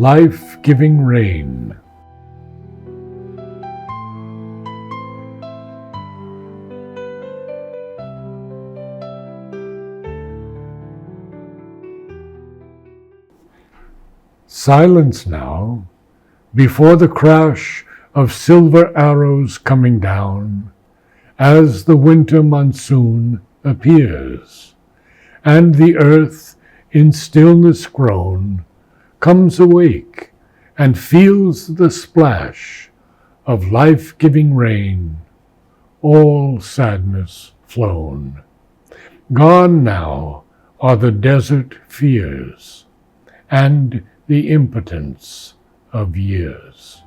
life-giving rain. Silence now, before the crash of silver arrows coming down, as the winter monsoon appears, and the earth, in stillness grown, comes awake and feels the splash of life-giving rain, all sadness flown. Gone now are the desert fears and the impotence of years.